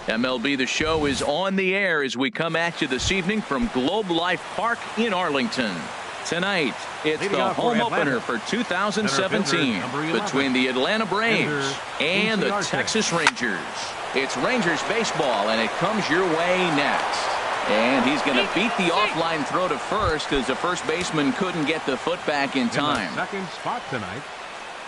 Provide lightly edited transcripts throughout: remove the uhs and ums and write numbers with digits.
MLB The Show is on the air as we come at you this evening from Globe Life Park in Arlington. Tonight, it's the home opener for 2017 between the Atlanta Braves and the Texas Rangers. It's Rangers baseball, and it comes your way next. And he's going to beat the offline throw to first as the first baseman couldn't get the foot back in time. Second spot tonight.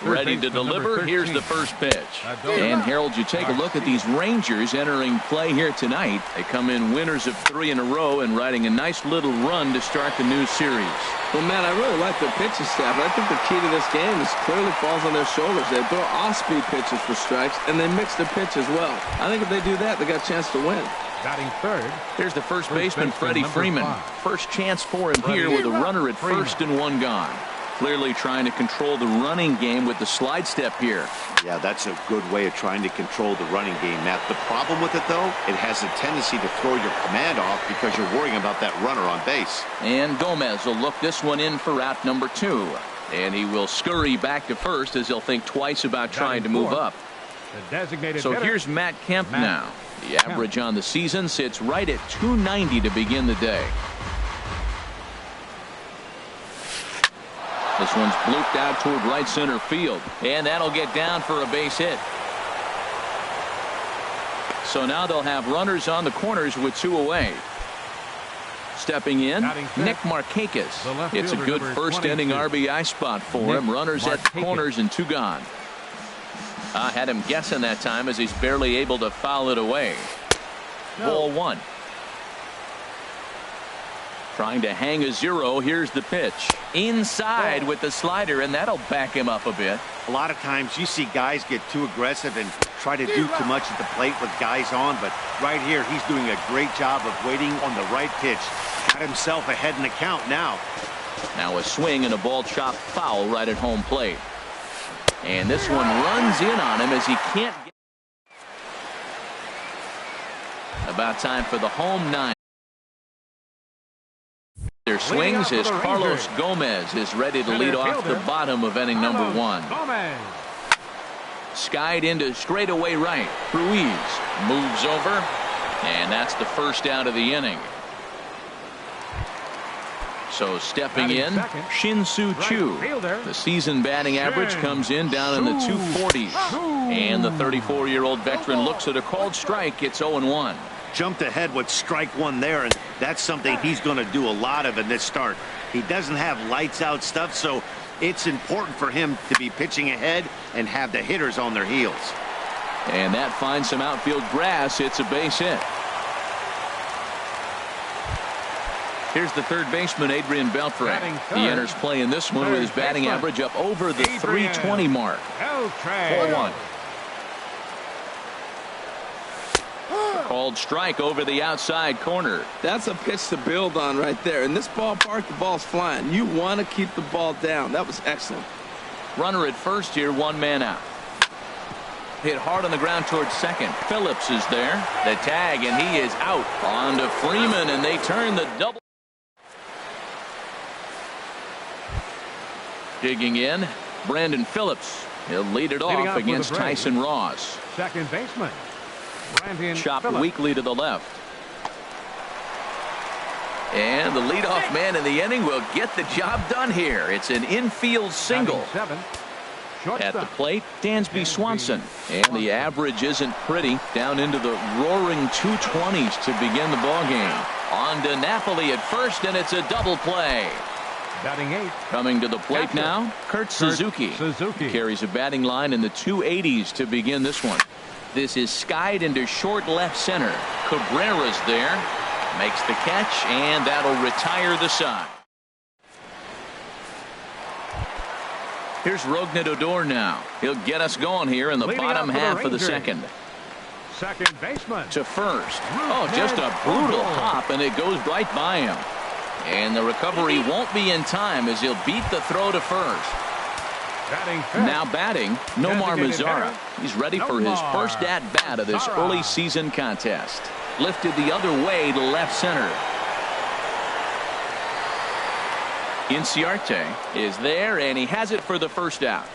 Ready to deliver. Here's the first pitch. And Harold, you take a look at these Rangers entering play here tonight. They come in winners of 3 in a row and riding a nice little run to start the new series. Well, Matt, I really like their pitching staff. I think the key to this game is clearly falls on their shoulders. They throw off-speed pitches for strikes, and they mix their pitch as well. I think if they do that, they got a chance to win. Batting third. Here's the first baseman, Freddie Freeman. First chance for him here with a runner at first and one gone. Clearly trying to control the running game with the slide step here. Yeah, that's a good way of trying to control the running game, Matt. The problem with it, though, it has a tendency to throw your command off because you're worrying about that runner on base. And Gomez will look this one in for out number 2. And he will scurry back to first as he'll think twice about trying to move up. So here's Matt Kemp now. The average on the season sits right at .290 to begin the day. This one's blooped out toward right center field, and that'll get down for a base hit. So now they'll have runners on the corners with 2 away. Stepping in, Nick Markakis. It's a good first inning RBI spot for him. Runners at the corners and 2 gone. I had him guessing that time as he's barely able to foul it away. Ball 1. Trying to hang a 0. Here's the pitch. Inside with the slider, and that'll back him up a bit. A lot of times you see guys get too aggressive and try to do too much at the plate with guys on, but right here he's doing a great job of waiting on the right pitch. Got himself ahead in the count now. Now a swing and a ball chopped foul right at home plate. And this one runs in on him as he can't get. About time for the home 9. Their swings as Carlos Gomez is ready to lead off the bottom of inning number 1. Skied into straightaway right. Ruiz moves over, and that's the first out of the inning. So stepping in, Shin-Soo Choo. The season batting average comes in down in the 240s. And the 34-year-old veteran looks at a called strike. It's 0-1. Jumped ahead with strike 1 there, and that's something he's going to do a lot of in this start. He doesn't have lights out stuff, so it's important for him to be pitching ahead and have the hitters on their heels. And that finds some outfield grass. It's a base hit. Here's the third baseman, Adrian Beltre. He enters play in this one with his batting average up over the 320 mark. 4-1. Called strike over the outside corner. That's a pitch to build on right there. In this ballpark, the ball's flying. You want to keep the ball down. That was excellent. Runner at first here, one man out. Hit hard on the ground towards second. Phillips is there. The tag, and he is out. On to Freeman, and they turn the double. Digging in, Brandon Phillips. He'll lead it off against Tyson Ross. Second baseman, Brandon Chopped Phillips. weakly to the left. And the leadoff man in the inning will get the job done here. It's an infield single. At the plate, Dansby Swanson. And the average isn't pretty. Down into the roaring 220s to begin the ballgame. On to Napoli at first, and it's a double play. Batting 8. Coming to the plate now, Kurt Suzuki. Carries a batting line in the 280s to begin this one. This is skied into short left center. Cabrera's there. Makes the catch, and that'll retire the side. Here's Rougned Odor now. He'll get us going here in the bottom half of the second. Second baseman. To first. Oh, just a brutal hop, and it goes right by him. And the recovery won't be in time as he'll beat the throw to first. Now batting, Nomar Mazara. He's ready for his first at-bat of this early season contest. Lifted the other way to left center. Inciarte is there, and he has it for the first out.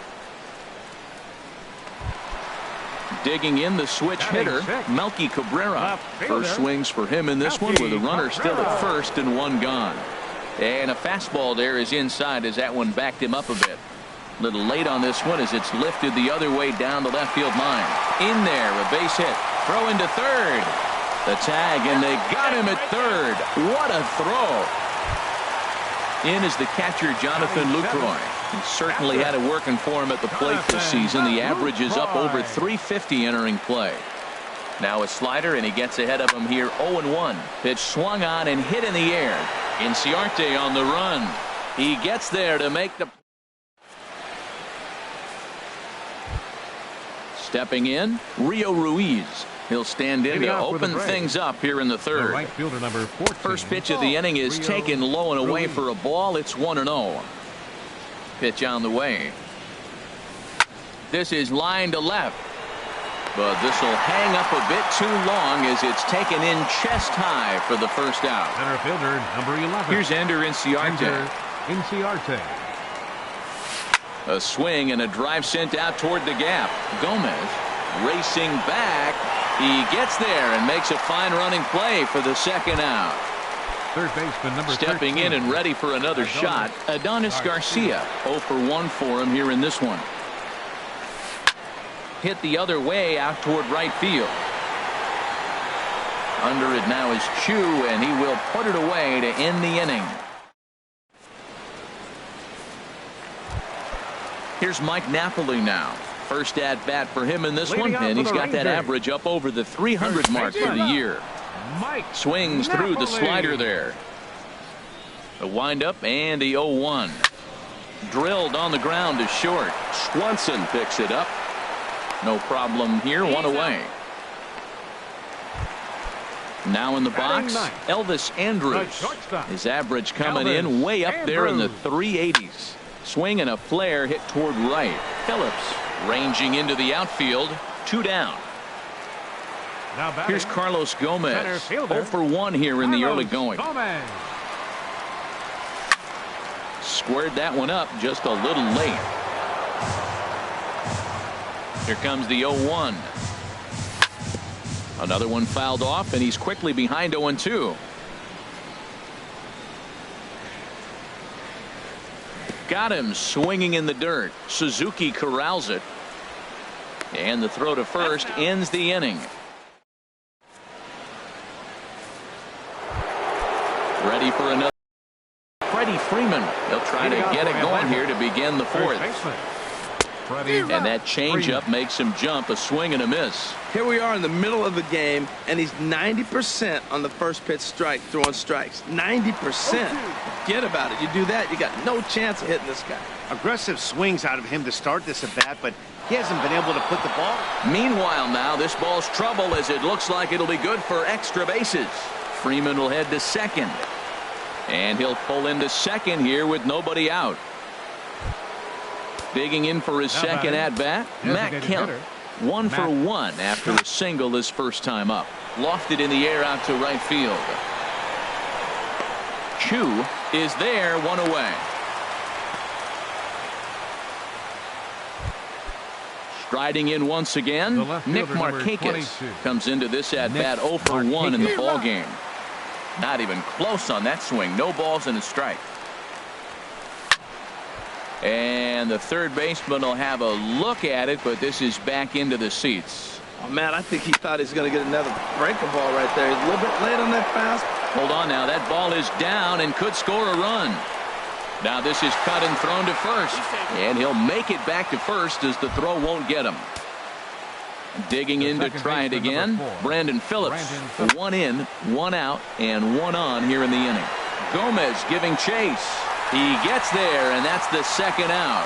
Digging in the switch hitter, Melky Cabrera. First swings for him in this one with a runner still at first and one gone. And a fastball there is inside as that one backed him up a bit. A little late on this one as it's lifted the other way down the left field line. In there, a base hit. Throw into third. The tag, and they got him at third. What a throw. In is the catcher, Jonathan Lucroy. He certainly had it working for him at the plate this season. The average is up over 350 entering play. Now a slider, and he gets ahead of him here 0-1. Pitch swung on and hit in the air. Inciarte on the run. He gets there to make the... Stepping in, Rio Ruiz. He'll stand in to open things up here in the third. Right fielder number 14. First pitch of the inning is taken low and away for a ball. It's 1-0. Pitch on the way. This is line to left. But this will hang up a bit too long as it's taken in chest high for the first out. Center fielder number 11. Here's Ender Inciarte. Inciarte. A swing and a drive sent out toward the gap. Gomez racing back. He gets there and makes a fine running play for the second out. Third baseman number Stepping 13. in and ready for another shot, Adonis Garcia. 0 for 1 for him here in this one. Hit the other way out toward right field. Under it now is Chu, and he will put it away to end the inning. Here's Mike Napoli now. First at bat for him in this one, and he's got that average up over the 300 mark for the year. Swings through the slider there. The windup and the 0-1. Drilled on the ground to short. Swanson picks it up. No problem here, one away. Now in the box, Elvis Andrus. His average coming in way up there in the 380s. Swing and a flare hit toward right. Phillips ranging into the outfield. 2 down. Here's Carlos Gomez. 0 for 1 here in the early going. Squared that one up just a little late. Here comes the 0-1. Another one fouled off, and he's quickly behind 0-2. Got him swinging in the dirt. Suzuki corrals it. And the throw to first ends the inning. Ready for another. Freddie Freeman. He'll try to get it going here to begin the fourth. And that changeup makes him jump. A swing and a miss. Here we are in the middle of the game, and he's 90% on the first pitch strike, throwing strikes. 90%. Forget about it. You do that, you got no chance of hitting this guy. Aggressive swings out of him to start this at bat, but He hasn't been able to put the ball. Meanwhile, now this ball's trouble as it looks like it'll be good for extra bases. Freeman will head to second. And he'll pull into second here with nobody out. Digging in for his second at-bat, Matt Kemp. 1 for 1 after a single his first time up. Lofted in the air out to right field. Chu is there, 1 away. Striding in once again, Nick Markakis comes into this at-bat 0 for 1 in the ballgame. Not even close on that swing. No balls and a strike. And the third baseman will have a look at it, but this is back into the seats. Oh, man, I think he thought he was going to get another breaking ball right there. He's a little bit late on that fast. Hold on now. That ball is down and could score a run. Now this is cut and thrown to first. And he'll make it back to first as the throw won't get him. Digging in to try it again, Brandon Phillips. 1 in, 1 out, and 1 on here in the inning. Gomez giving chase. He gets there, and that's the second out.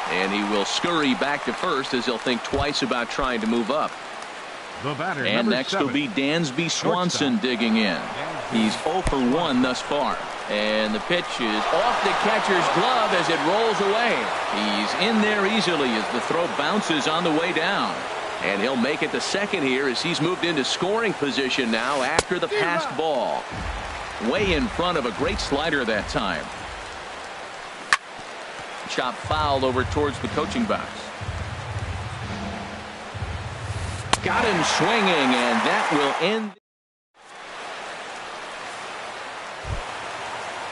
And he will scurry back to first as he'll think twice about trying to move up. And next will be Dansby Swanson digging in. He's 0 for 1 thus far. And the pitch is off the catcher's glove as it rolls away. He's in there easily as the throw bounces on the way down. And he'll make it to second here as he's moved into scoring position now after the passed ball. Way in front of a great slider that time. Chop fouled over towards the coaching box. Got him swinging, and that will end.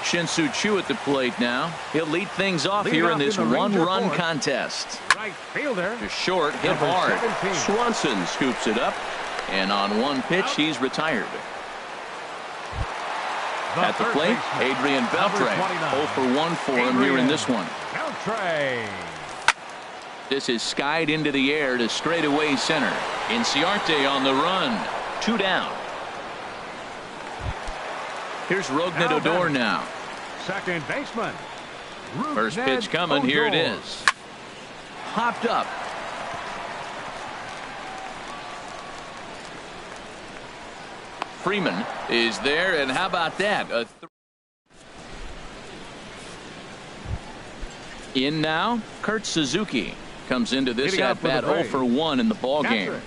Shin-Soo Choo at the plate now. He'll lead things off here in this one-run contest. Right fielder. To short, hit hard. Swanson scoops it up, and on one pitch, he's retired. At the plate, Adrian Beltre. 0 for 1 for him here in this one. This is skied into the air to straightaway center. Inciarte on the run. 2 down. Here's Rougned Odor now. Second baseman. First pitch coming. Here it is. Hopped up. Freeman is there, and how about that? In now, Kurt Suzuki comes into this at-bat 0 for 1 in the ballgame.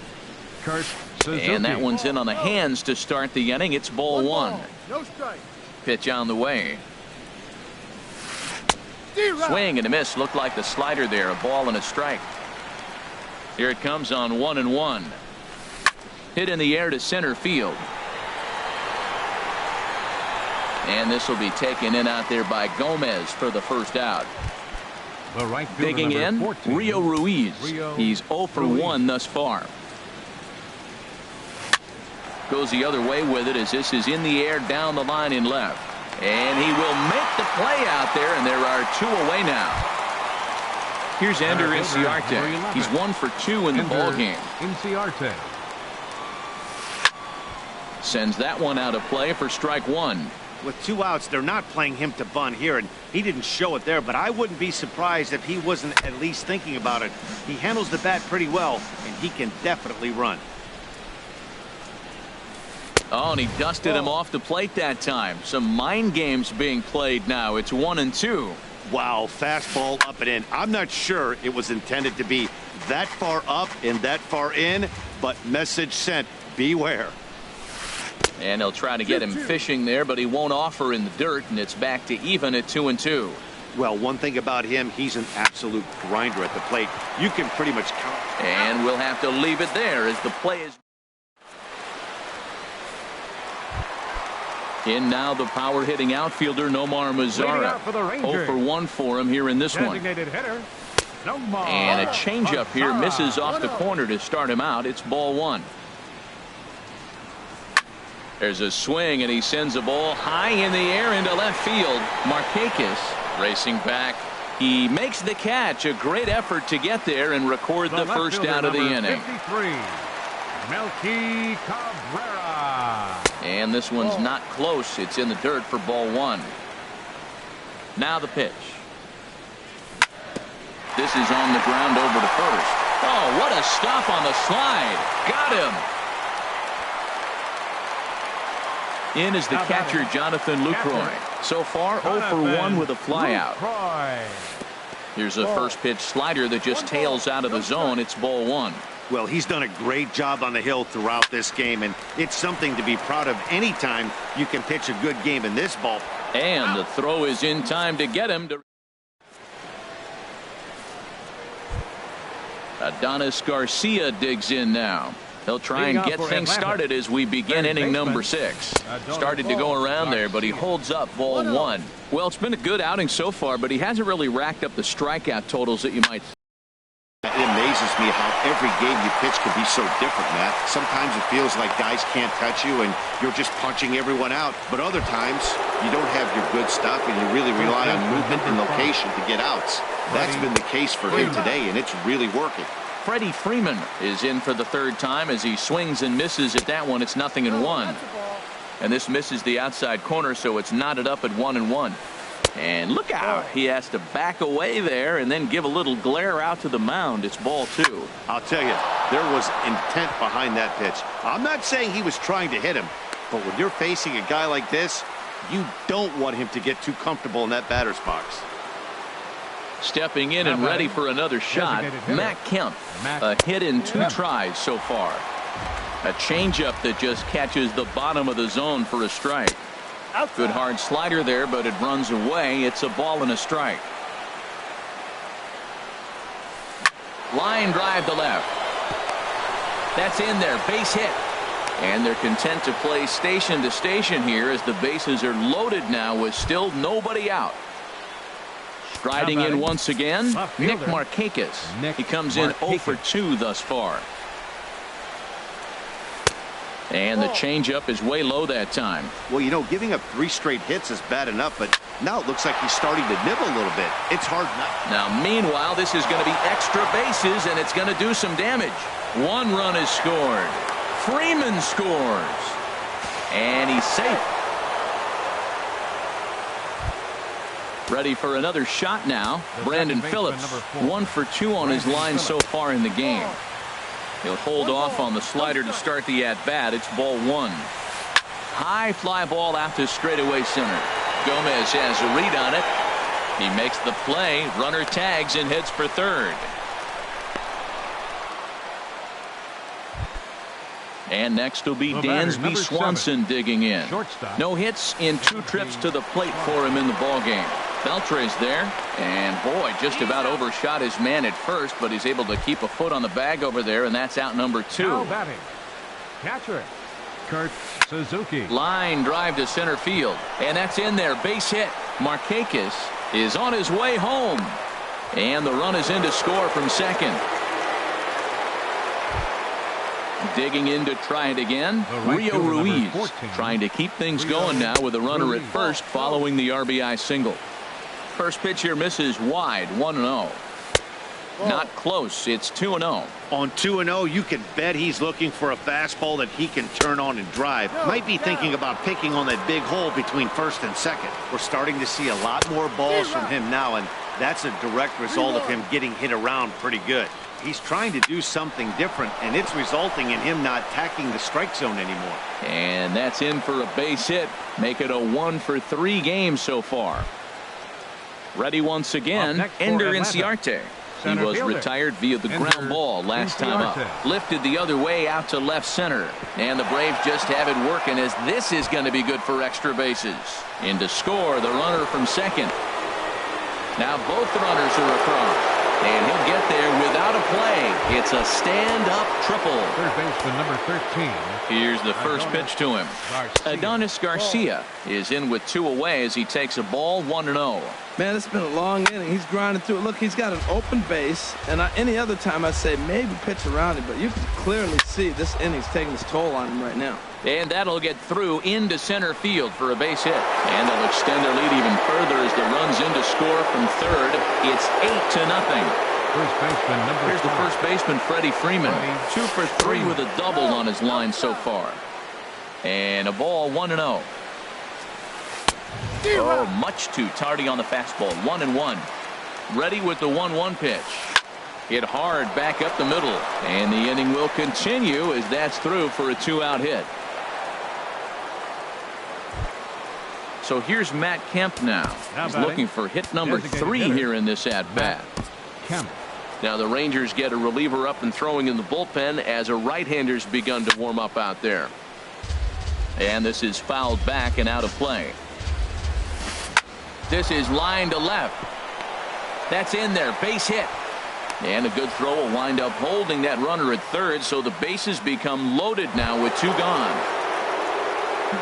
And that one's in on the hands to start the inning. It's ball 1. No strike. Pitch on the way. Swing and a miss. Looked like the slider there. A ball and a strike. Here it comes on 1-1. Hit in the air to center field. And this will be taken in out there by Gomez for the first out. Digging in, 14, Rio Ruiz. He's 0 for 1 thus far. Goes the other way with it as this is in the air down the line in left. And he will make the play out there, and there are 2 away now. Here's Ender Inciarte. He's 1 for 2 in the ballgame. Inciarte sends that one out of play for strike 1. With 2 outs, they're not playing him to bunt here, and he didn't show it there, but I wouldn't be surprised if he wasn't at least thinking about it. He handles the bat pretty well, and he can definitely run. Oh, and he dusted him off the plate that time. Some mind games being played now. It's 1-2. Wow, fastball up and in. I'm not sure it was intended to be that far up and that far in, but message sent, beware. And he'll try to get him fishing there, but he won't offer in the dirt, and it's back to even at 2-2. Well, one thing about him, he's an absolute grinder at the plate. You can pretty much count. And we'll have to leave it there as the play is. In now the power hitting outfielder Nomar Mazara. 0 for 1 for him here in this one. And a changeup here misses off the corner to start him out. It's ball 1. There's a swing, and he sends a ball high in the air into left field. Markakis racing back. He makes the catch. A great effort to get there and record the first out of the inning. 53, Melky Cabrera. And this one's not close. It's in the dirt for ball 1. Now the pitch. this is on the ground over to first. Oh, what a stop on the slide. Got him. In is the catcher, Jonathan Lucroy. So far, 0 for 1 with a flyout. Here's a first pitch slider that just tails out of the zone. It's ball 1. Well, he's done a great job on the hill throughout this game, and it's something to be proud of anytime you can pitch a good game in this ball. And the throw is in time to get him to. Adonis Garcia digs in now. They'll try and get things started as we begin inning number 6. Started to go around there, but he holds up ball 1. Well, it's been a good outing so far, but he hasn't really racked up the strikeout totals that you might. It amazes me how every game you pitch can be so different, Matt. Sometimes it feels like guys can't touch you and you're just punching everyone out. But other times you don't have your good stuff and you really rely on movement and location to get outs. That's been the case for him today, and it's really working. Freddie Freeman is in for the 3rd time as he swings and misses at that one. It's 0-1. And this misses the outside corner, so it's knotted up at 1-1. And look out. He has to back away there and then give a little glare out to the mound. It's ball 2. I'll tell you, there was intent behind that pitch. I'm not saying he was trying to hit him, but when you're facing a guy like this, you don't want him to get too comfortable in that batter's box. Stepping in and ready for another shot, Matt Kemp. A hit in 2 tries so far. A changeup that just catches the bottom of the zone for a strike. Good hard slider there, but it runs away. It's a ball and a strike. Line drive to left. That's in there. Base hit. And they're content to play station to station here as the bases are loaded now with still nobody out. Striding in once again, Nick Markakis. He comes in 0 for 2 thus far. And the changeup is way low that time. Well, you know, giving up 3 straight hits is bad enough, but now it looks like he's starting to nibble a little bit. It's hard not. Now, meanwhile, this is going to be extra bases, and it's going to do some damage. 1 run is scored. Freeman scores. And he's safe. Ready for another shot now. Brandon Phillips, 1 for 2 on his line so far in the game. He'll hold off on the slider to start the at-bat. It's ball 1. High fly ball out to straightaway center. Gomez has a read on it. He makes the play. Runner tags and heads for 3rd. And next will be Dansby Swanson digging in. No hits in 2 trips to the plate for him in the ballgame. Beltre's there, and boy, just about overshot his man at first, but he's able to keep a foot on the bag over there, and that's out number 2. Now batting, catcher Kurt Suzuki. Line drive to center field, and that's in there. Base hit. Markakis is on his way home, and the run is in to score from second. Digging in to try it again. Rio Ruiz trying to kekeep things going now with a runner at first following the RBI single. First pitch here misses wide. 1-0. Not close. It's 2-0. On 2-0, you can bet he's looking for a fastball that he can turn on and drive. Might be thinking about picking on that big hole between first and second. We're starting to see a lot more balls from him now, and that's a direct result of him getting hit around pretty good. He's trying to do something different, and it's resulting in him not attacking the strike zone anymore. And that's in for a base hit. Make it a 1 for 3 game so far. Ready once again, Ender Inciarte. He was retired via the ground ball last time up. Lifted the other way out to left center. And the Braves just have it working as this is going to be good for extra bases. In to score, the runner from second. Now both runners are across. And he'll get there without a play. It's a stand-up triple. Third baseman number 13. Here's the first pitch to him. Adonis Garcia is in with 2 away as he takes a ball. 1-0. Man, it's been a long inning. He's grinding through it. Look, he's got an open base, and any other time I say maybe pitch around it, but you can clearly see this inning's taking its toll on him right now. And that'll get through into center field for a base hit. And they'll extend their lead even further as the run's in to score from third. It's 8-0. First baseman number Here's the first baseman, Freddie Freeman. 2 for 3 with a double on his line so far. And a ball. 1-0. Oh, much too tardy on the fastball. 1-1. Ready with the 1-1 pitch. Hit hard back up the middle. And the inning will continue as that's through for a 2-out hit. So here's Matt Kemp now. He's looking for hit number 3 here in this at-bat. Now the Rangers get a reliever up and throwing in the bullpen as a right-hander's begun to warm up out there. And this is fouled back and out of play. This is line to left. That's in there. Base hit. And a good throw will wind up holding that runner at third, so the bases become loaded now with 2 gone.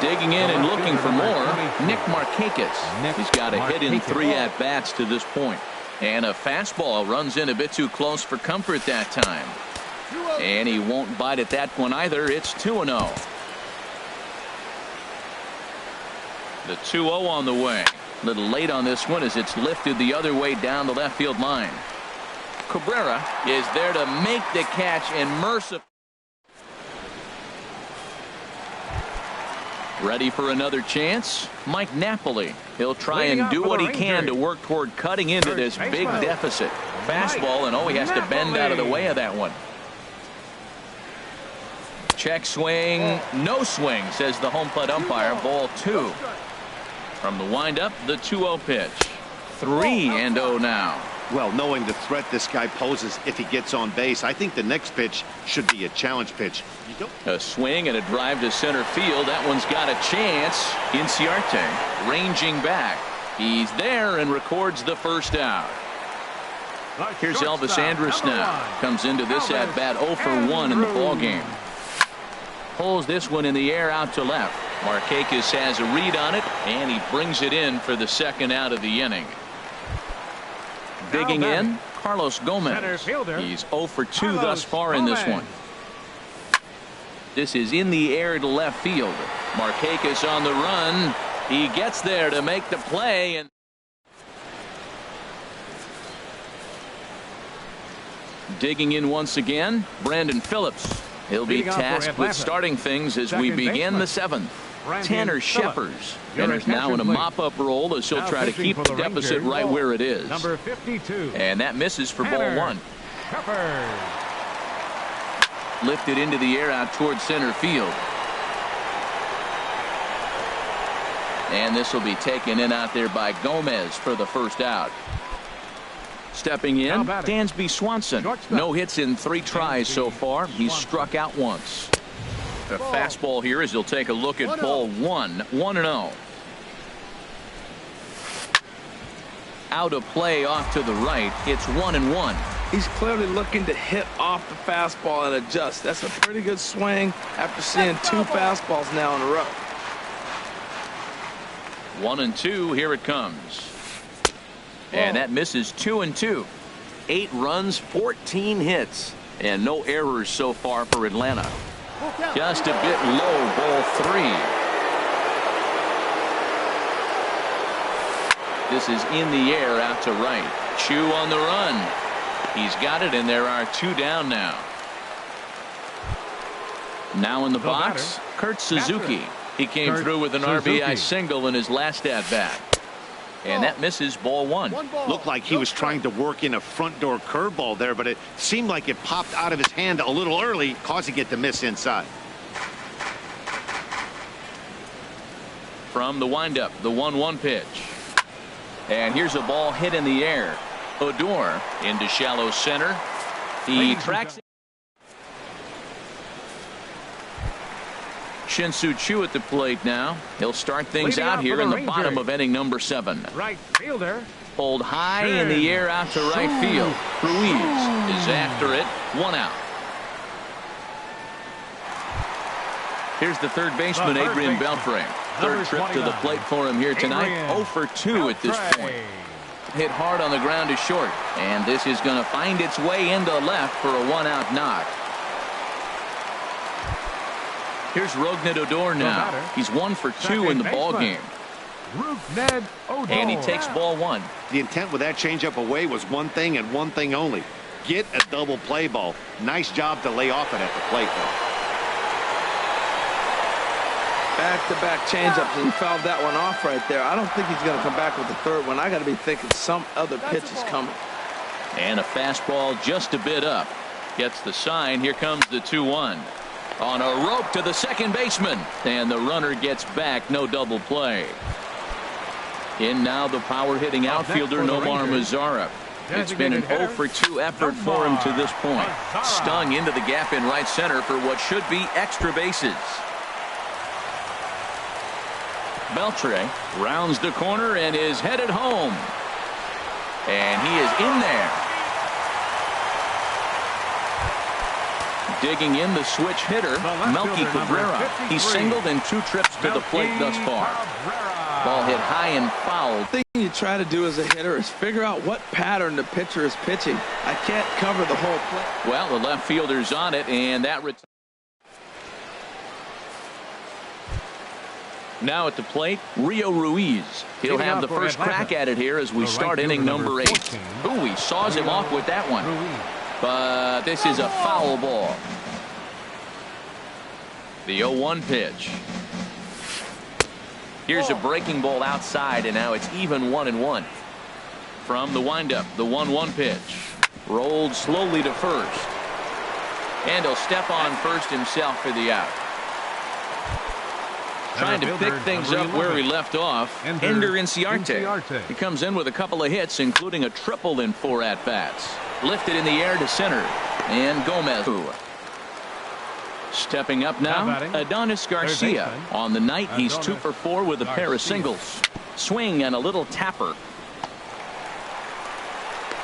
Digging in and looking for more, Nick Markakis. He's got a hit in 3 at-bats to this point. And a fastball runs in a bit too close for comfort that time. And he won't bite at that one either. It's 2-0. The 2-0 on the way. A little late on this one as it's lifted the other way down the left field line. Cabrera is there to make the catch and mercifully. Ready for another chance? Mike Napoli. He'll try and do what he can to work toward cutting into this big deficit. Fastball, and he has to bend out of the way of that one. Check swing. No swing, says the home plate umpire. Ball 2. From the windup, the 2-0 pitch. 3-0 now. Well, knowing the threat this guy poses if he gets on base, I think the next pitch should be a challenge pitch. A swing and a drive to center field. That one's got a chance. Inciarte ranging back. He's there and records the first out. Here's Elvis Andrus now. Comes into this at bat 0 for 1 in the ball game. Pulls this one in the air out to left. Markakis has a read on it, and he brings it in for the second out of the inning. Digging in, Carlos Gomez. He's 0 for 2 thus far in this one. This is in the air to left field. Markakis on the run. He gets there to make the play. And digging in once again, Brandon Phillips. He'll be tasked with starting things as we begin the 7th. Tanner Scheppers. Tanner's now in a mop-up role as he'll try to keep the deficit right where it is. Number 52. And that misses for ball 1. Lifted into the air out towards center field. And this will be taken in out there by Gomez for the first out. Stepping in, Dansby Swanson. No hits in 3 tries so far. He's struck out once. A fastball here as he'll take a look at ball 1. 1-0. Out of play off to the right. It's 1-1. He's clearly looking to hit off the fastball and adjust. That's a pretty good swing after seeing 2 fastballs now in a row. 1-2. Here it comes. And that misses 2-2. 8 runs, 14 hits, and no errors so far for Atlanta. Just a bit low, ball 3. This is in the air out to right. Chu on the run. He's got it, and there are 2 down now. Now in the box, Kurt Suzuki. He came through with an RBI single in his last at-bat. And that misses ball 1. Looked like he was trying to work in a front door curveball there, but it seemed like it popped out of his hand a little early, causing it to miss inside. From the windup, the 1-1 pitch. And here's a ball hit in the air. Odor into shallow center. He tracks it. Shin-Soo Choo at the plate now. He'll start things out here in the bottom of inning number 7. Right fielder. Pulled high in the air out to right field. Ruiz is after it. 1 out. Here's the third baseman, Adrian Beltre. Third trip to the plate for him here tonight. 0 for 2 at this point. Hit hard on the ground to short. And this is going to find its way into left for a 1-out knock. Here's Rougned Odor now. He's 1 for 2 in the ball game. And he takes ball 1. The intent with that changeup away was one thing and one thing only. Get a double play ball. Nice job to lay off it at the plate, though. Back-to-back changeups, and he fouled that one off right there. I don't think he's going to come back with the third one. I got to be thinking some other pitch is coming. And a fastball just a bit up. Gets the sign. Here comes the 2-1. On a rope to the second baseman. And the runner gets back. No double play. In now the power-hitting outfielder Nomar Mazara. It's been an 0-for-2 effort for him to this point. Stung into the gap in right center for what should be extra bases. Beltre rounds the corner and is headed home. And he is in there. Digging in the switch hitter, Melky Cabrera. He's singled in 2 trips to the plate thus far. Ball hit high and foul. The thing you try to do as a hitter is figure out what pattern the pitcher is pitching. I can't cover the whole play. Well, the left fielder's on it, and that now at the plate, Rio Ruiz. He'll have the first crack at it here as we start inning number 8. Ooh, he saws him off with that one. But this is a foul ball. The 0-1 pitch. Here's a breaking ball outside, and now it's even 1-1. From the windup, the 1-1 pitch. Rolled slowly to first. And he'll step on first himself for the out. Trying to pick things up where he left off. Ender Inciarte. He comes in with a couple of hits, including a triple in 4 at-bats. Lifted in the air to center. And Gomez. Stepping up now, Adonis Garcia. On the night, he's 2-for-4 with a pair of singles. Swing and a little tapper.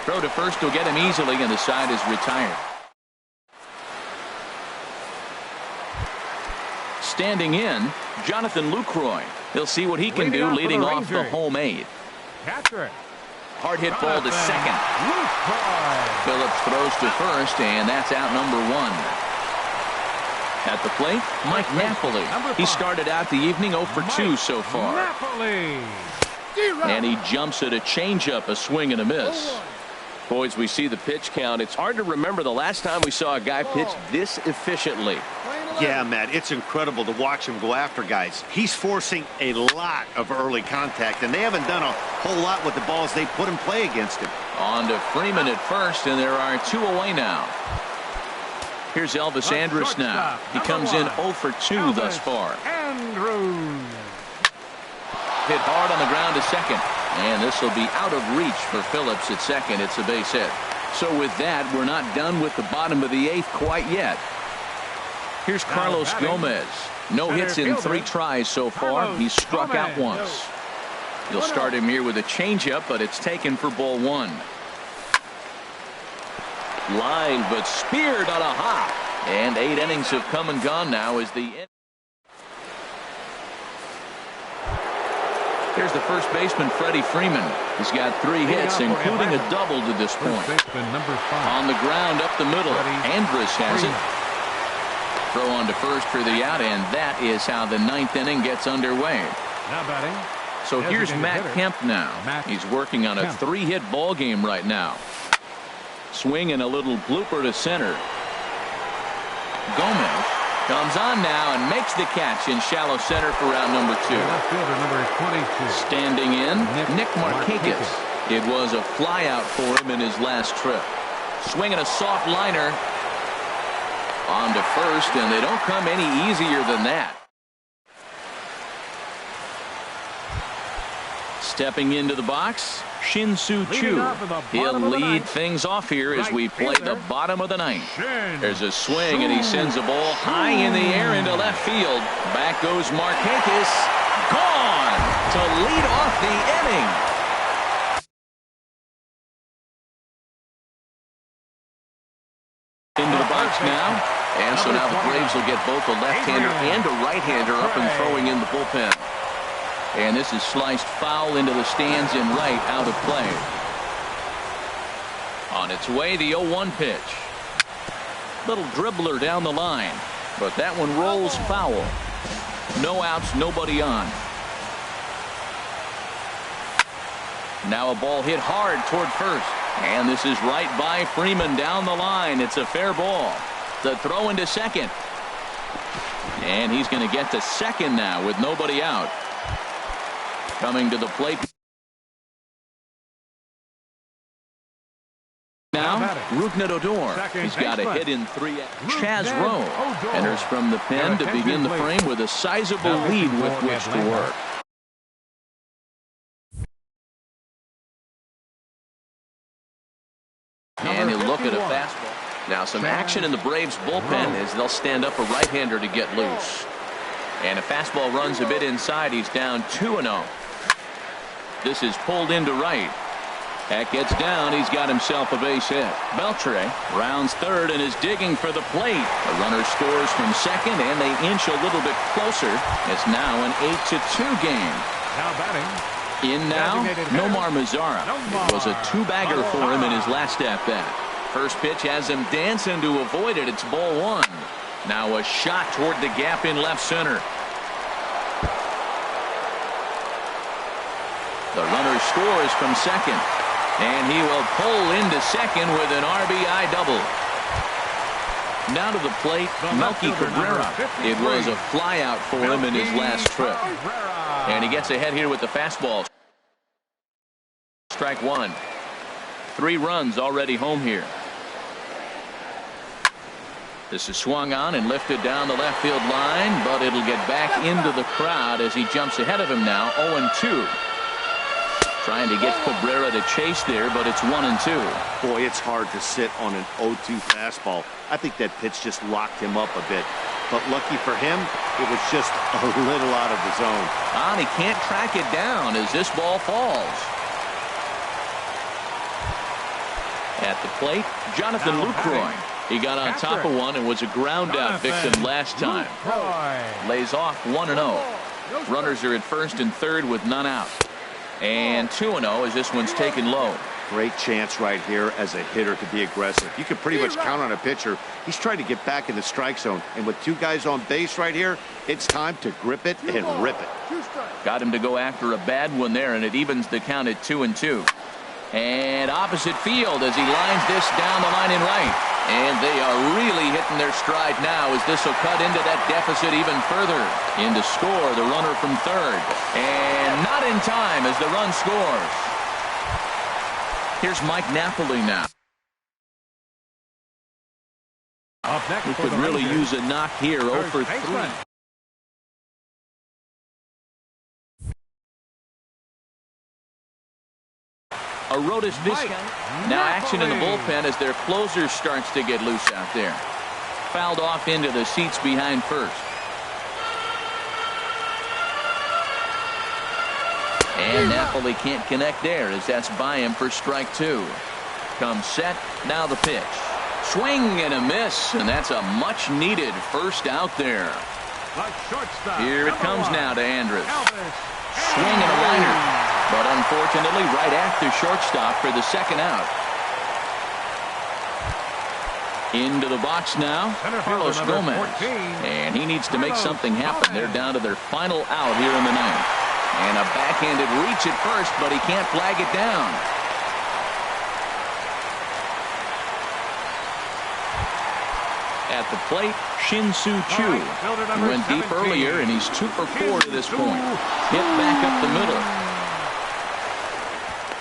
Throw to first will get him easily, and the side is retired. Standing in, Jonathan Lucroy. He'll see what he can do leading off the home 8. Hard hit ball to second. Phillips throws to first, and that's out number 1. At the plate, Mike Napoli. He started out the evening 0-for-2 so far. And he jumps at a changeup, a swing and a miss. Boys, we see the pitch count. It's hard to remember the last time we saw a guy pitch this efficiently. Yeah, Matt, it's incredible to watch him go after guys. He's forcing a lot of early contact, and they haven't done a whole lot with the balls they put in play against him. On to Freeman at first, and there are 2 away now. Here's Elvis Andrus now. He comes in 0-for-2 thus far. Hit hard on the ground to second. And this will be out of reach for Phillips at second. It's a base hit. So with that, we're not done with the bottom of the 8th quite yet. Here's Carlos Gomez. No hits in 3 tries so far. He's struck out once. You'll start him here with a changeup, but it's taken for ball 1. Line, but speared on a hop. And 8 innings have come and gone now as the... Here's the first baseman, Freddie Freeman. He's got 3 hits, including a double to this point. On the ground up the middle, Andrus has it. Throw on to first for the out, and that is how the 9th inning gets underway. So here's Matt Kemp now. He's working on a 3-hit ball game right now. Swing and a little blooper to center. Gomez comes on now and makes the catch in shallow center for round number 2. Standing in, Nick Markakis. It was a flyout for him in his last trip. Swinging a soft liner on to first, and they don't come any easier than that. Stepping into the box, Shin-Soo Choo. He'll lead things off here as we play the bottom of the 9th. There's a swing, and he sends a ball high in the air into left field. Back goes Markakis. Gone to lead off the inning. Into the box now. And so now the Braves will get both a left-hander and a right-hander up and throwing in the bullpen. And this is sliced foul into the stands and right, out of play. On its way, the 0-1 pitch. Little dribbler down the line, but that one rolls foul. No outs, nobody on. Now a ball hit hard toward first. And this is right by Freeman down the line. It's a fair ball. The throw into second. And he's going to get to second now with nobody out. Coming to the plate now, Ruknadodor. He's got a hit in 3. Chaz Rowe enters from the pen to begin the frame with a sizable lead with which to work. And he'll look at a fastball. Now some action in the Braves bullpen as they'll stand up a right-hander to get loose. And a fastball runs a bit inside. He's down 2-0. This is pulled into right. That gets down. He's got himself a base hit. Beltre rounds third and is digging for the plate. The runner scores from second, and they inch a little bit closer. It's now an 8-2 game. Now batting. In now, Nomar Mazara. It was a two-bagger for him in his last at-bat. First pitch has him dancing to avoid it. It's ball one. Now a shot toward the gap in left center. The runner scores from second. And he will pull into second with an RBI double. Now to the plate, Melky Cabrera. It was a flyout for him in his last trip. And he gets ahead here with the fastball. Strike one. 3 runs already home here. This is swung on and lifted down the left field line, but it'll get back into the crowd as he jumps ahead of him now, 0-2. Trying to get Cabrera to chase there, but it's 1-2. Boy, it's hard to sit on an 0-2 fastball. I think that pitch just locked him up a bit. But lucky for him, it was just a little out of the zone. And he can't track it down as this ball falls. At the plate, Jonathan Lucroy. He got on top of one and was a ground-out victim last time. Lays off 1-0. Runners are at first and third with none out. And 2-0 as this one's taken low. Great chance right here as a hitter to be aggressive. You can pretty much count on a pitcher. He's trying to get back in the strike zone. And with 2 guys on base right here, it's time to grip it and rip it. Got him to go after a bad one there, and it evens the count at 2-2. And opposite field as he lines this down the line in right. And they are really hitting their stride now as this will cut into that deficit even further. In to score the runner from third. And not in time as the run scores. Here's Mike Napoli now. Up next Who could really use a knock here, 0 for 3. Arodys Vizquel. Now action in the bullpen as their closer starts to get loose out there. Fouled off into the seats behind first. And Napoli can't connect there as that's by him for strike 2. Comes set. Now the pitch. Swing and a miss, and that's a much needed first out there. Here it comes now to Andrus. Swing and a liner. But unfortunately, right after shortstop for the second out. Into the box now, Carlos Gomez. And he needs to make something happen. They're down to their final out here in the ninth. And a backhanded reach at first, but he can't flag it down. At the plate, Shin-Soo Choo. He went deep earlier, and he's 2 for 4 to this point. Hit back up the middle.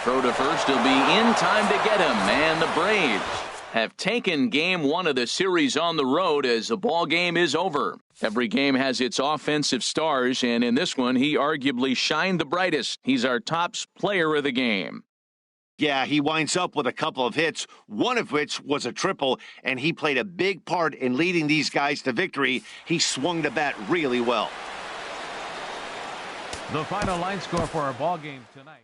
Throw to first will be in time to get him, and the Braves have taken game 1 of the series on the road as the ball game is over. Every game has its offensive stars, and in this one, he arguably shined the brightest. He's our top player of the game. Yeah, he winds up with a couple of hits, one of which was a triple, and he played a big part in leading these guys to victory. He swung the bat really well. The final line score for our ball game tonight.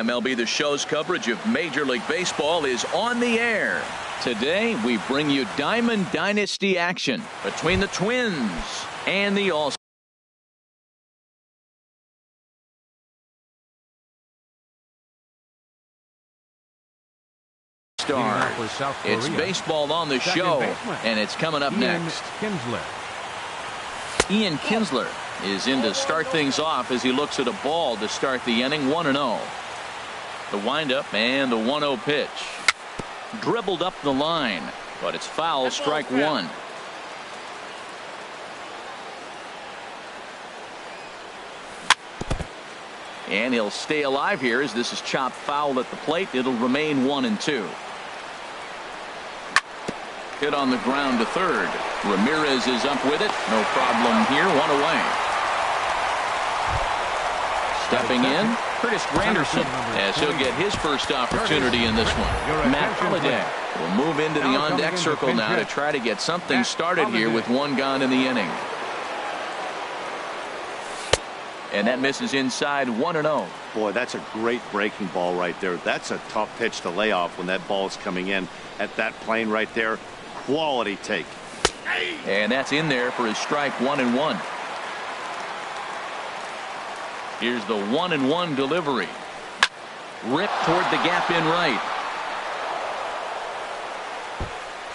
MLB The Show's coverage of Major League Baseball is on the air. Today, we bring you Diamond Dynasty action between the Twins and the All-Stars. It's baseball on the show, and it's coming up next. Ian Kinsler is in to start things off as he looks at a ball to start the inning. 1-0. The windup and the 1-0 pitch. Dribbled up the line, but it's foul, strike one. And he'll stay alive here as this is chopped foul at the plate. It'll remain 1-2. Hit on the ground to third. Ramirez is up with it. No problem here. One away. Stepping in, Curtis Granderson, as he'll get his first opportunity in this one. Matt Holliday will move into the on-deck circle now to try to get something started here with one gone in the inning. And that misses inside. 1-0. Boy, that's a great breaking ball right there. That's a tough pitch to lay off when that ball is coming in at that plane right there. Quality take. And that's in there for his strike. 1-1. Here's the 1-1 delivery. Ripped toward the gap in right.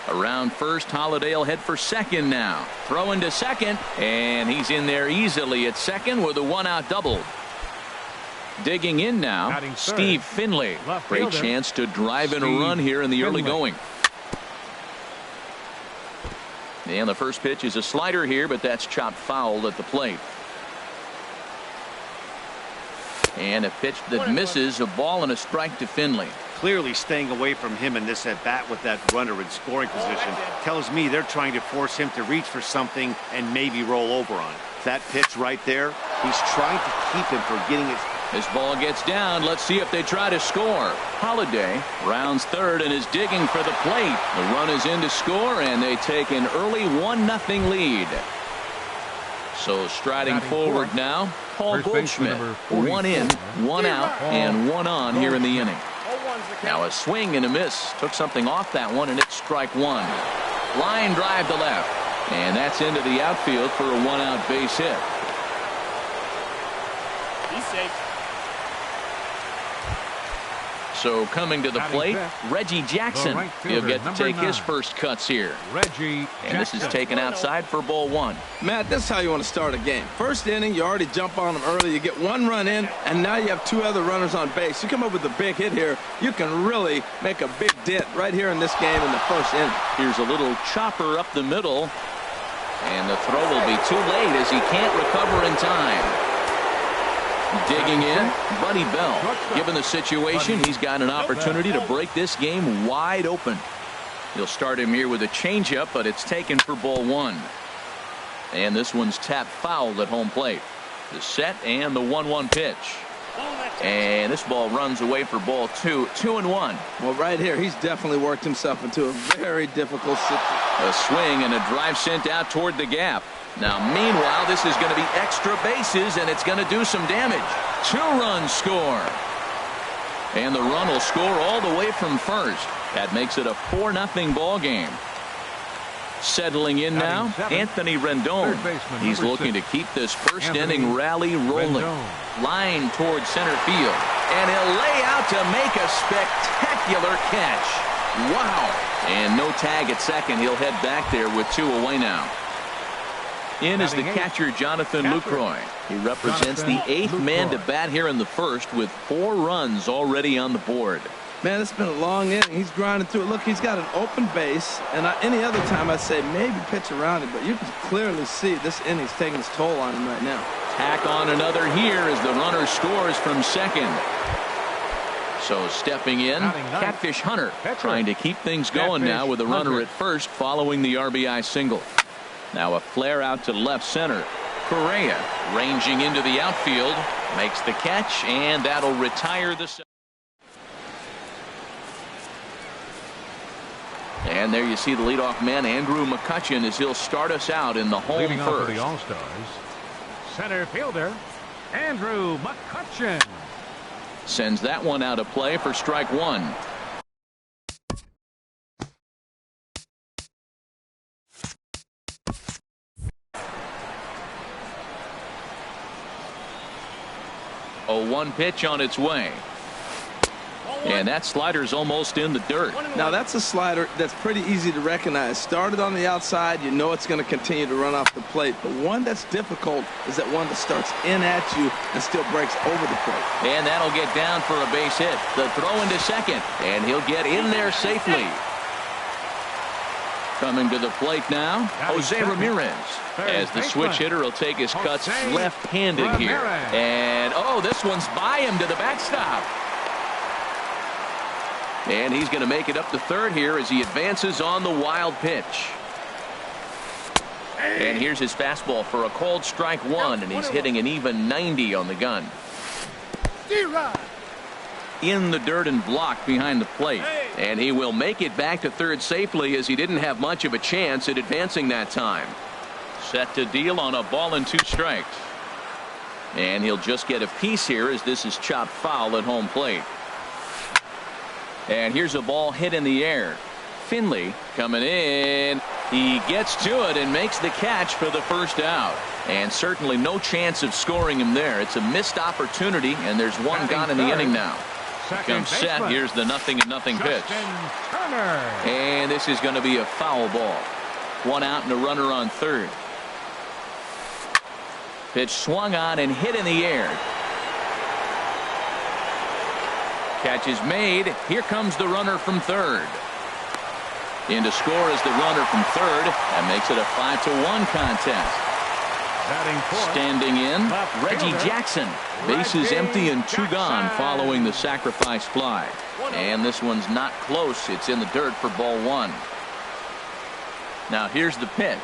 Around first, Holliday will head for second now. Throwing to second, and he's in there easily at second with a one-out double. Digging in now, Steve Finley. Great chance to drive in a run here in the early going. And the first pitch is a slider here, but that's chopped foul at the plate. And a pitch that misses, a ball and a strike to Finley. Clearly staying away from him in this at-bat with that runner in scoring position tells me they're trying to force him to reach for something and maybe roll over on it. That pitch right there, he's trying to keep him from getting it. This ball gets down. Let's see if they try to score. Holliday rounds third and is digging for the plate. The run is in to score, and they take an early 1-0 lead. So striding forward now, Paul Goldschmidt. One in, one out, and one on here in the inning. Now a swing and a miss. Took something off that one, and it's strike one. Line drive to left. And that's into the outfield for a one-out base hit. He's safe. So coming to the plate, Reggie Jackson. He'll get to take his first cuts here. And this is taken outside for ball one. Matt, this is how you want to start a game. First inning, you already jump on them early. You get one run in, and now you have two other runners on base. You come up with a big hit here. You can really make a big dent right here in this game in the first inning. Here's a little chopper up the middle. And the throw will be too late as he can't recover in time. Digging in, Buddy Bell. Given the situation, he's got an opportunity to break this game wide open. He'll start him here with a changeup, but it's taken for ball one. And this one's tapped foul at home plate. The set and the 1-1 pitch. And this ball runs away for ball two. 2-1. Well, right here, he's definitely worked himself into a very difficult situation. A swing and a drive sent out toward the gap. Now, meanwhile, this is going to be extra bases, and it's going to do some damage. 2-run score. And the run will score all the way from first. That makes it a 4-0 ball game. Settling in now, Anthony Rendon. He's looking to keep this first inning rally rolling. Line towards center field. And he'll lay out to make a spectacular catch. Wow. And no tag at second. He'll head back there with two away now. In is the catcher, Jonathan Lucroy. He represents the eighth man to bat here in the first with 4 runs already on the board. Man, it's been a long inning. He's grinding through it. Look, he's got an open base, and any other time I'd say maybe pitch around it, but you can clearly see this inning's taking its toll on him right now. Tack on another here as the runner scores from second. So stepping in, Catfish Hunter trying to keep things going now with a runner at first following the RBI single. Now a flare out to left center. Correa ranging into the outfield, makes the catch, and that'll retire the. And there you see the leadoff man, Andrew McCutchen, as he'll start us out in the home Leading first. off for the All-Stars, center fielder, Andrew McCutchen. Sends that one out of play for strike one. A 1 pitch on its way. And that slider's almost in the dirt. Now that's a slider that's pretty easy to recognize. Started on the outside, you know it's going to continue to run off the plate. But one that's difficult is that one that starts in at you and still breaks over the plate. And that'll get down for a base hit. The throw into second, and he'll get in there safely. Coming to the plate now, Jose Ramirez. As the switch hitter will take his cuts left-handed here. And, oh, this one's by him to the backstop. And he's going to make it up to third here as he advances on the wild pitch. And here's his fastball for a called strike one, and he's hitting an even 90 on the gun. In the dirt and blocked behind the plate. And he will make it back to third safely as he didn't have much of a chance at advancing that time. Set to deal on a ball and 2 strikes. And he'll just get a piece here as this is chopped foul at home plate. And here's a ball hit in the air. Finley coming in. He gets to it and makes the catch for the first out. And certainly no chance of scoring him there. It's a missed opportunity, and there's one gone in the inning now. Comes set. Here's the 0-0 pitch. And this is going to be a foul ball. 1 out and a runner on third. Pitch swung on and hit in the air. Catch is made. Here comes the runner from third. In to score is the runner from third. That makes it a 5-1 contest. Standing in, Reggie Jackson. Bases empty and 2 gone following the sacrifice fly. And this one's not close. It's in the dirt for ball 1. Now here's the pitch.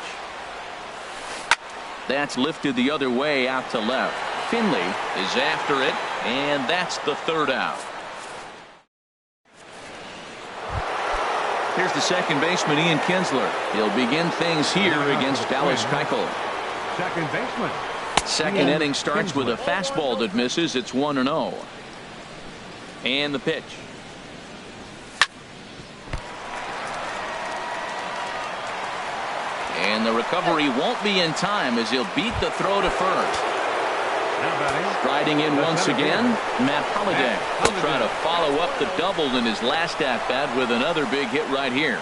That's lifted the other way out to left. Finley is after it, and that's the third out. Here's the second baseman, Ian Kinsler. He'll begin things here against Dallas Keuchel. Second baseman. Second inning starts with a fastball that misses. It's 1-0. And the pitch. And the recovery won't be in time as he'll beat the throw to first. Striding in once again, Matt Holliday. He'll try to follow up the double in his last at-bat with another big hit right here.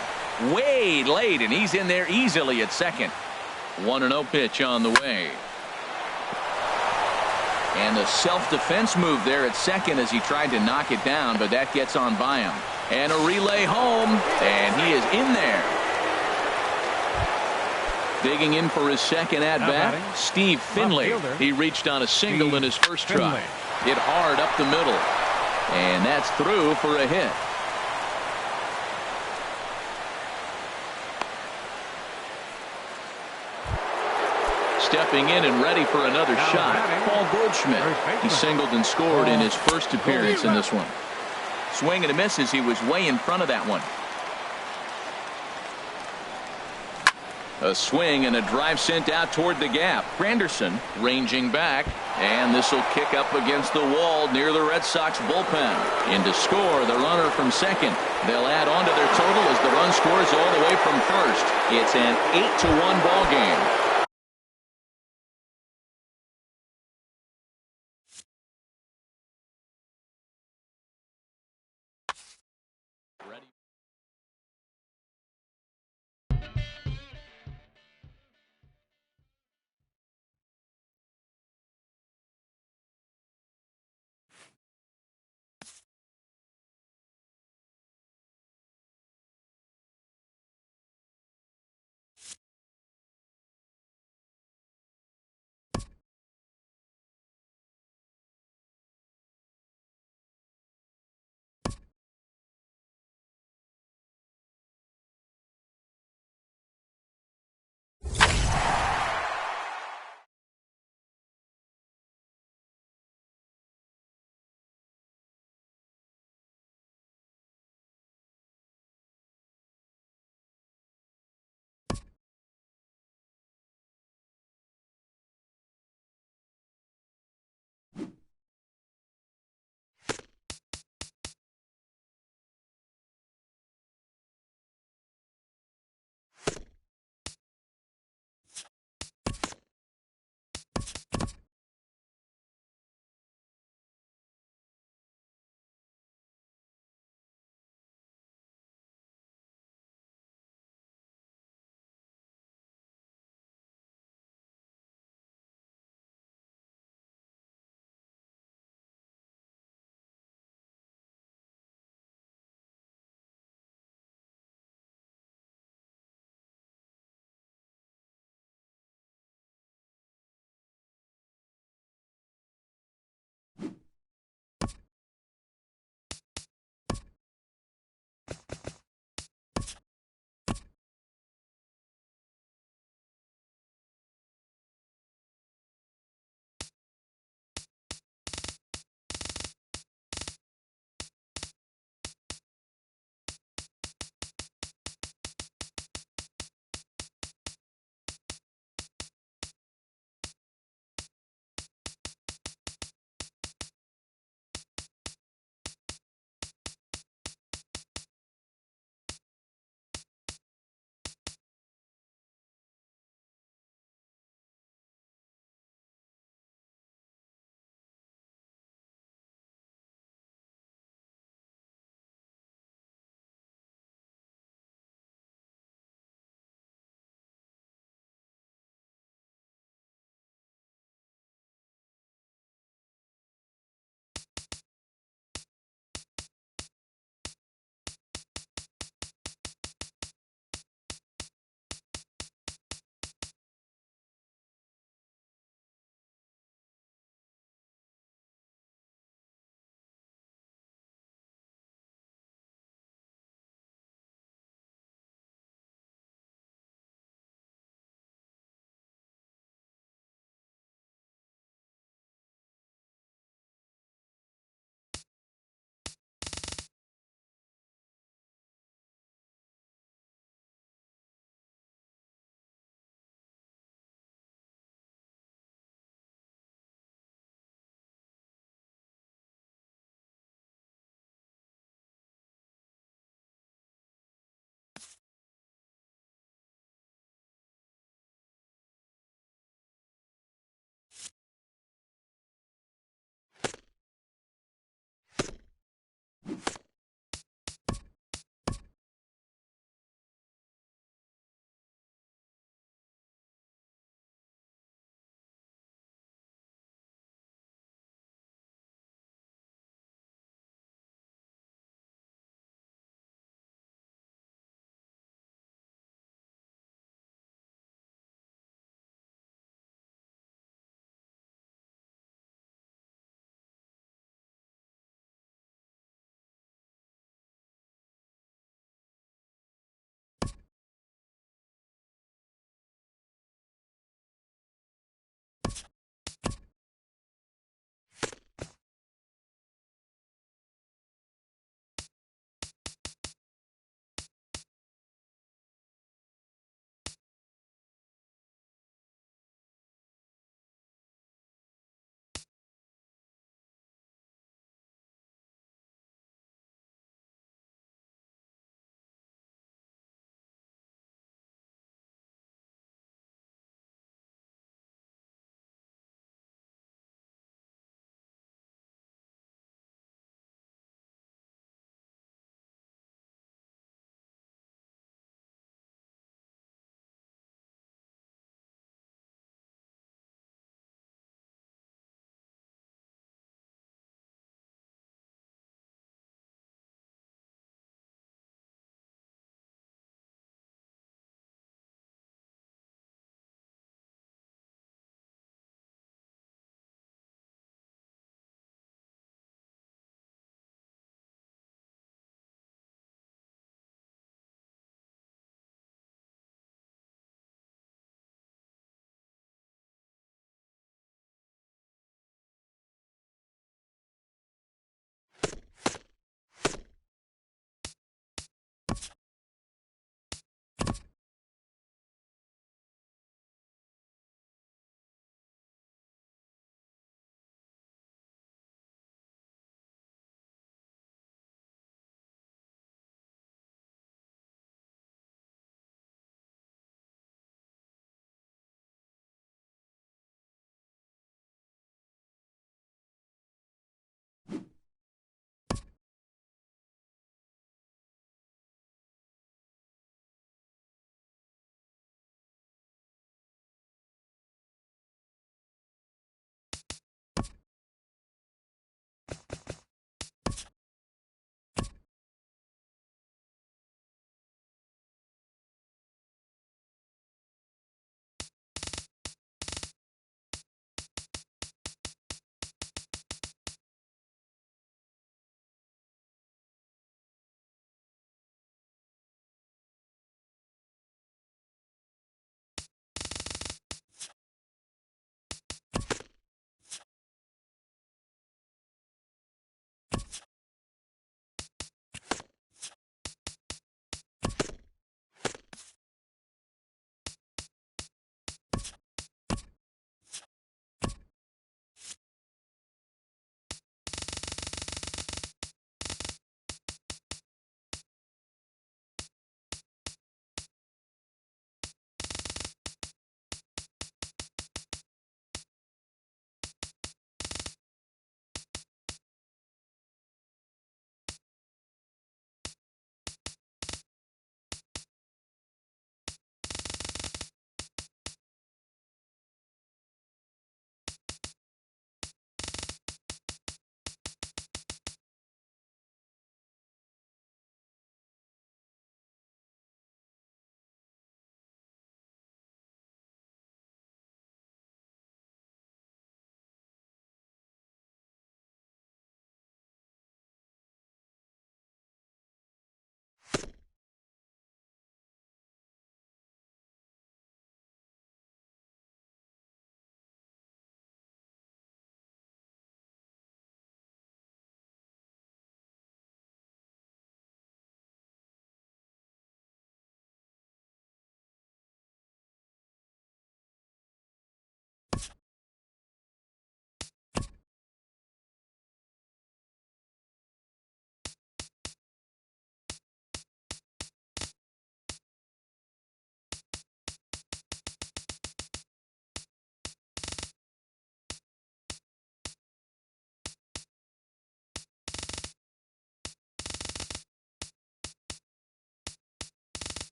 Way late, and he's in there easily at second. 1-0 pitch on the way. And the self-defense move there at second as he tried to knock it down, but that gets on by him. And a relay home, and he is in there. Digging in for his second at-bat, Steve Finley. He reached on a single in his first try. Hit hard up the middle. And that's through for a hit. Stepping in and ready for another shot, Paul Goldschmidt. He singled and scored in his first appearance in this one. Swing and a miss as he was way in front of that one. A swing and a drive sent out toward the gap. Granderson ranging back, and this will kick up against the wall near the Red Sox bullpen. In to score, the runner from second. They'll add on to their total as the run scores all the way from first. It's an 8-1 ball game.